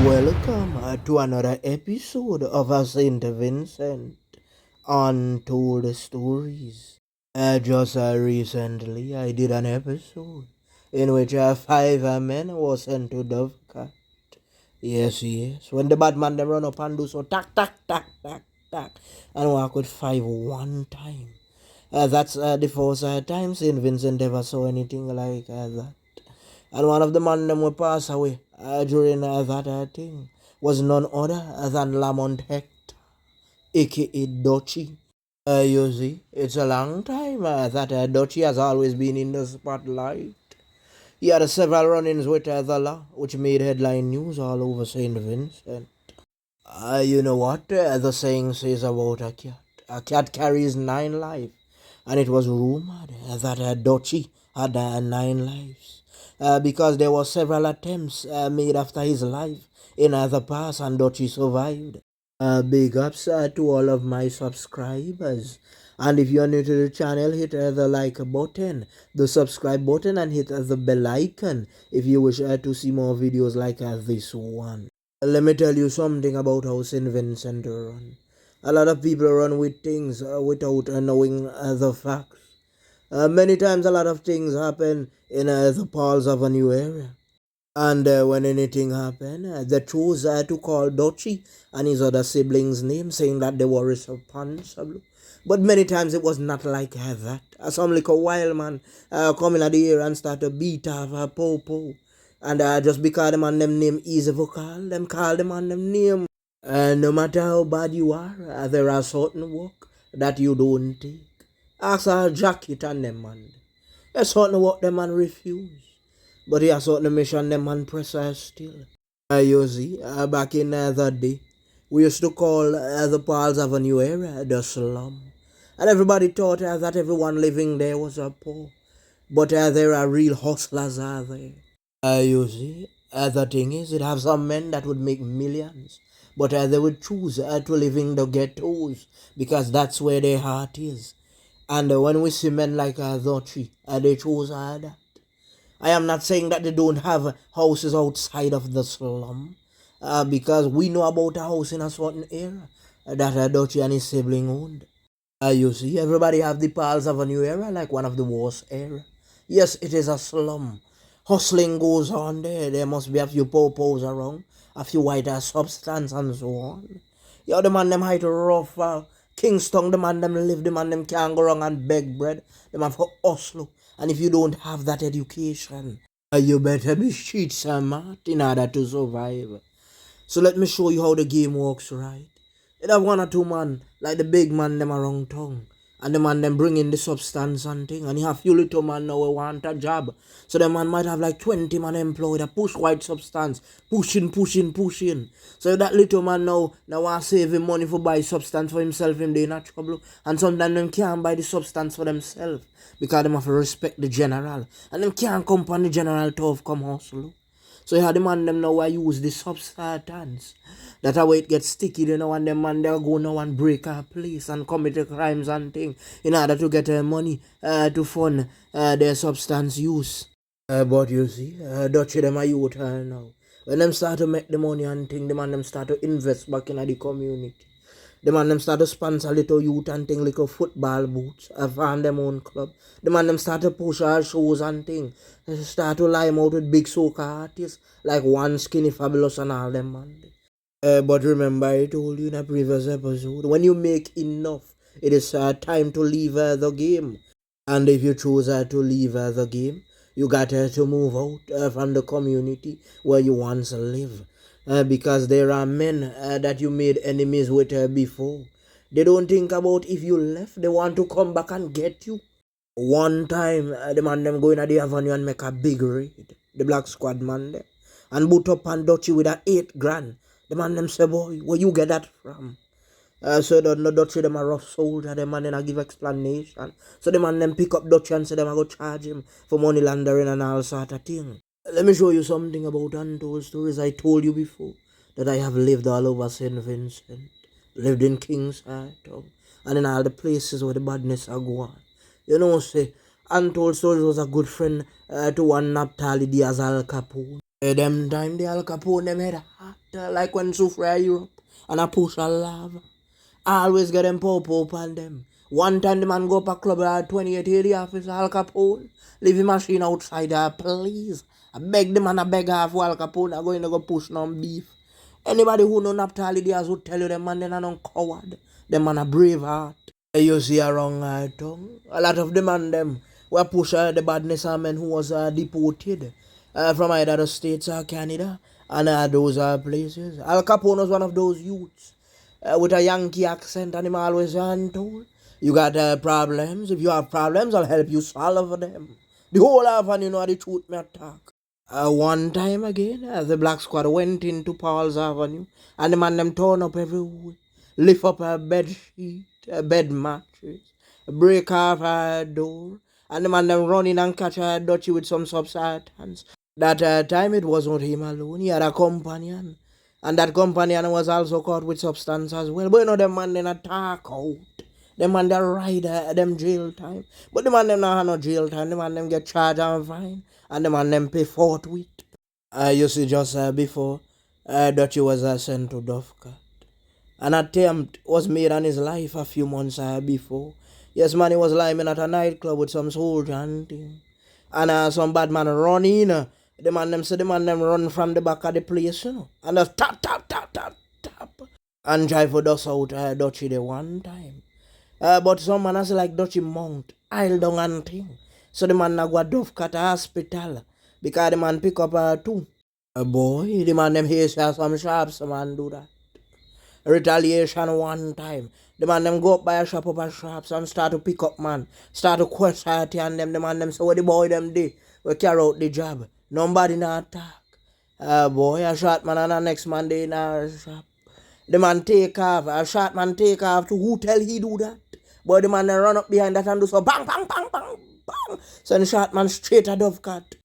Welcome to another episode of St Vincent Untold Stories. Just recently, I did an episode in which five men was sent to Dovecat. Yes. When the bad man them run up and do so, tack, and walk with five one time. That's the first time St Vincent ever saw anything like that. And one of the man them will pass away during that thing was none other than Lamont Hector, aka Dutchy. You see, it's a long time that Dutchy has always been in the spotlight. He had several run-ins with the law, which made headline news all over St. Vincent. You know what the saying says about a cat? A cat carries 9 lives, and it was rumored that Dutchy had 9 lives. Because there were several attempts made after his life in the past, and Dutchy survived. Big ups to all of my subscribers. And if you're new to the channel, hit the like button, the subscribe button, and hit the bell icon if you wish to see more videos like this one. Let me tell you something about how St. Vincent run. A lot of people run with things without knowing the facts. Many times a lot of things happen in the Paul's Avenue area. And when anything happened, they chose to call Dutchy and his other siblings' name, saying that they were responsible. But many times it was not like that. Some little wild man come in at the area and start to beat off a po. And just because the man them name easy for call, them call the man them name. No matter how bad you are, there are certain work that you don't take. Ask a jacket and them man. There's certain work them man refuse. But he has certain mission them man press still. You see, back in the day, we used to call the Paul's Avenue area the slum. And everybody thought that everyone living there was poor. But there are real hustlers out there. You see, the thing is, it have some men that would make millions. But they would choose to live in the ghettos because that's where their heart is. And when we see men like Dutchy, they chose that. I am not saying that they don't have houses outside of the slum, because we know about a house in a certain area that Dutchy and his sibling owned. You see, everybody have the Paul's Avenue area like one of the worst area. Yes, it is a slum. Hustling goes on there. There must be a few po-pos around, a few white substance and so on. Yo, the man them height rough. Kingston, the man them live, the man them can't go wrong and beg bread. The man for Oslo. And if you don't have that education, you better be street smart in order to survive. So let me show you how the game works, right? It have one or two man, like the big man them around town. And the man them bring in the substance and thing. And you have few little man now who want a job. So the man might have like 20 man employed that push white substance. Pushing. So that little man now want to save him money for buy substance for himself him they in trouble. And sometimes them can't buy the substance for themselves. Because them have to respect the general. And them can't come on the general tough come hustle. So you have the man them now use the substance. That's how it gets sticky, you know, and the man they'll go now and break a place and commit the crimes and thing in order to get money to fund their substance use. But you see, Dutchy them a youth now. When them start to make the money and thing, the man them start to invest back in the community. The man them start to sponsor little youth and thing, little football boots, farm them own club. The man them start to push our shows and thing. They start to line out with big soca artists like One Skinny Fabulous and all them man. But remember I told you in a previous episode, when you make enough, it is time to leave the game. And if you choose to leave the game, you got to move out from the community where you once live. Because there are men that you made enemies with before. They don't think about if you left, they want to come back and get you. One time, the man them go in at the avenue and make a big raid. The black squad man there. And boot up and Dutchy with a 8 grand. The man them say, boy, where you get that from? So the Dutchy them a rough soldier, the man then a give explanation. So the man them pick up Dutchy and say them a go charge him for money laundering and all sort of thing. Let me show you something about untold stories. I told you before that I have lived all over St. Vincent, lived in King's Town, and in all the places where the badness are going. You know, say, Untold Stories was a good friend to one Naphtali Diaz Al Capone. Them time the Al Capone them had a heart. like when Sufra Europe and I push a lava. I always get them pop on them. One time the man go up a club at 28 the office, Al Capone, leave the machine outside there, please. I beg the man, I beg half for Al Capone, I going to go push on beef. Anybody who know Naphtali Diaz would tell you them man, they are not coward. Them man a brave heart. You see a wrong tongue. A lot of them and them were push the badness of men who was deported from either the States or Canada and those places. Al Capone was one of those youths with a Yankee accent and him always told, you got problems. If you have problems, I'll help you solve them. The whole avenue know the truth me attack. One time again, the Black Squad went into Paul's Avenue and the man them torn up everywhere. Lift up a bed sheet, a bed mattress, break off a door, and the man them run in and catch a dutchy with some substance. That time it wasn't him alone, he had a companion. And that companion was also caught with substance as well. But you know, them man then attack out. Them man they ride them jail time. But the man them not have no jail time. The man them get charged and fine. And the man them pay forthwith. You see just before Dutchy was sent to Dufka. An attempt was made on his life a few months before. Yes, man, he was lying at a nightclub with some soldier and thing. And some bad man run in. The man them say the man them run from the back of the place, you know. And just tap, tap, tap, tap, tap. And drive for dust out Dutchy the one time. But some man has like Dutchy mount, aisle down and thing. So the man na go a Dufka to hospital. Because the man pick up two. Boy, the man them here say some sharps, the man do that. Retaliation one time. The man them go up by a shop up a shops and start to pick up man. Start to question and them. The man them say what the boy them did. We carry out the job. Nobody not attack. Boy, a shot man and the next man they in a shop. The man take off. A shot man take off to who tell he do that. Boy, the man then run up behind that and do so bang, bang, bang, bang, bang. So the shot man straight a Dovecat.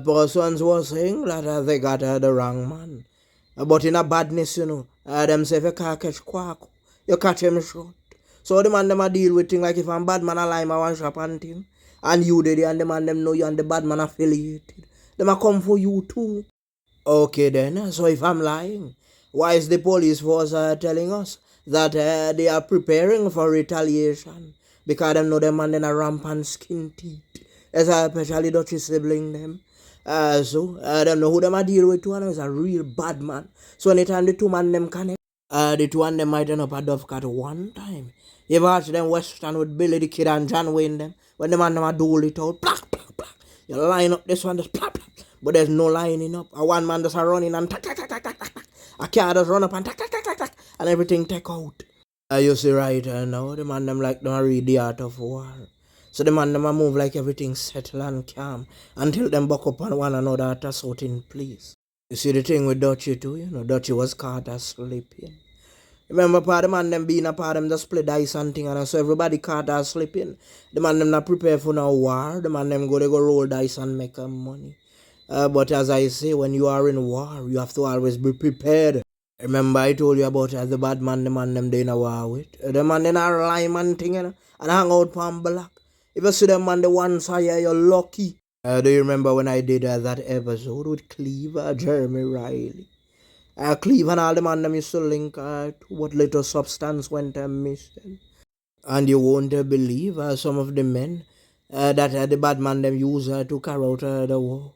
Persons was saying that they got the wrong man. But in a badness, you know, them say if you can't catch quack, you catch him short. So the man them a deal with things like if I'm bad man a lie my one shop and thing, and you did it and the man them know you and the bad man affiliated. Them a come for you too. Okay then, so if I'm lying, why is the police force telling us that they are preparing for retaliation? Because them know them man them a rampant skin teeth. Especially Dutchy sibling them. Them know who them a deal with. One is a real bad man. So anytime the two man them connect, the two and them might end up a Dovecat one time. You watch them Western with Billy the Kid and John Wayne them. When the man them a dole it out, plack, plack, plack. You line up this one, just plack, plack. But there's no lining up. A one man just a running and tack, tack, tack, tack, tack, tack. A car just run up and tack, tack, tack, tack, tack. And everything take out. You see right now, the man them like don't read the art of war. So the man them a move like everything settle and calm until them buck up on one another at a certain place. You see the thing with Dutchy too, you know, Dutchy was caught sleeping. Remember part of the man them being a part of them just play dice and thing and so everybody caught sleeping. The man them not prepare for no war. The man them they go roll dice and make money. But as I say, when you are in war, you have to always be prepared. Remember I told you about the bad man, the man them they in a war with. The man them are lime and thing, you know, and hang out from black. If you see them on the one side, you're lucky. Do you remember when I did that episode with Cleve, Jeremy Riley? Cleve and all the man them used to link to what little substance went missing. And you won't believe some of the men that the bad man them use to carry out the war.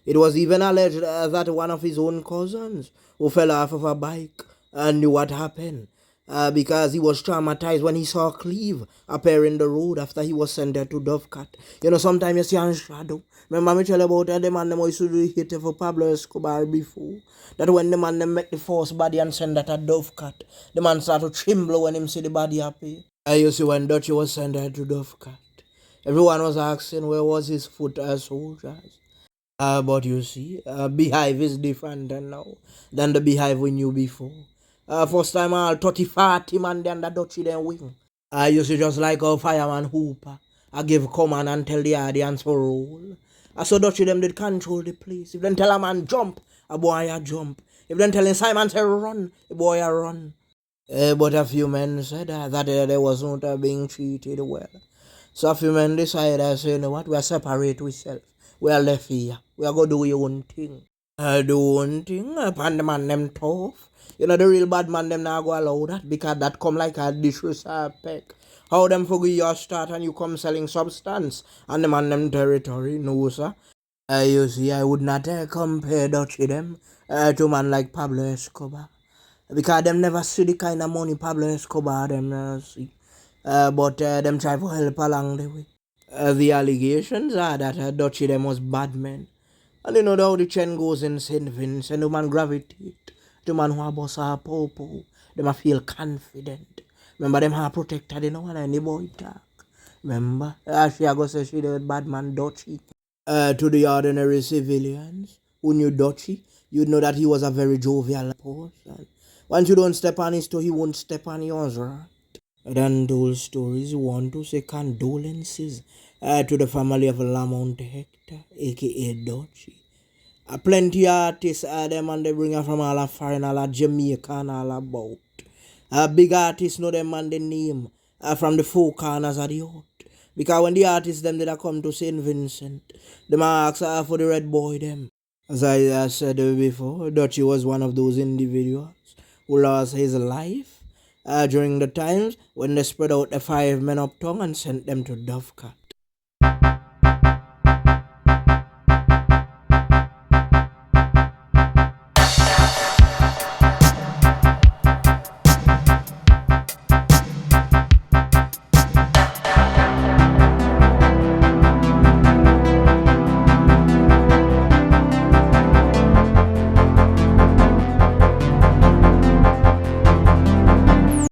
It was even alleged that one of his own cousins who fell off of a bike knew what happened. Because he was traumatized when he saw Cleve appear in the road after he was sent there to Dovecat. You know, sometimes you see on shadow. Remember me tell you about the man them used to do hit for Pablo Escobar before. That when the man them make the first body and send that at Dovecat, the man start to tremble when him see the body appear. You see when Dutchy was sent there to Dovecat, everyone was asking where was his foot soldiers. But you see, beehive is different now than the beehive we knew before. First time all 30-40 man then the Dutchy then wing. You see just like a fireman Hooper. I give command and tell the audience for roll. So Dutchy them did control the place. If them tell a man jump, a boy a jump. If them tell Simon say run, a boy a run. But a few men said that they was not being treated well. So a few men decided, say, you know what, we are separate ourselves. We are left here. We are going to do your own thing. Do one thing, upon the man them tough. You know the real bad man them now go allow that because that come like a disrespect. How them forget your start and you come selling substance and the man them territory, no sir. You see, I would not compare Dutchy them to man like Pablo Escobar because them never see the kind of money Pablo Escobar them see. But them try to help along the way. The allegations are that Dutchy them was bad men. And you know how the trend goes in St Vincent, the man gravitate. The man who a boss a popo. Them a feel confident. Remember them have protected, you know, and any boy talk. Remember? She a go say she the bad man Dutchy. To the ordinary civilians who knew Dutchy, you'd know that he was a very jovial person. Once you don't step on his toe, he won't step on yours, right? Then those stories want to say condolences to the family of Lamont Hector, aka Dutchy. Plenty artists them and they bring her from all of foreign, all of Jamaica and all about. Big artists know them and the name from the four corners of the earth. Because when the artists them did come to St. Vincent, them ask for the red boy them. As I said before, Dutchy was one of those individuals who lost his life during the times when they spread out the 5 men uptown and sent them to Dovecat.